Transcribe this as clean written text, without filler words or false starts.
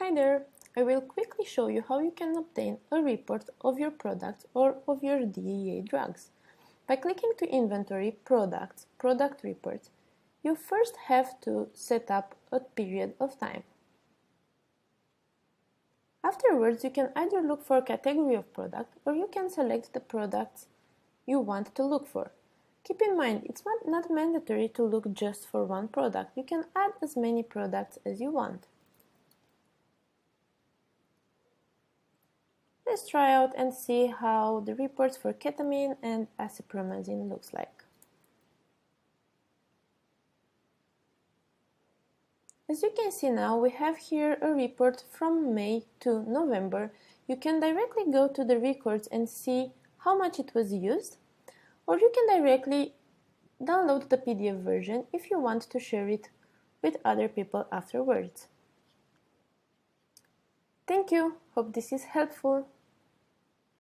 Hi there! I will quickly show you how you can obtain a report of your product or of your DEA drugs. By clicking to Inventory, Products, Product Report, you first have to set up a period of time. Afterwards, you can either look for a category of product or you can select the products you want to look for. Keep in mind, it's not mandatory to look just for one product. You can add as many products as you want. Let's try out and see how the reports for ketamine and acepromazine looks like. As you can see now, we have here a report from May to November. You can directly go to the records and see how much it was used, or you can directly download the PDF version if you want to share it with other people afterwards. Thank you. Hope this is helpful.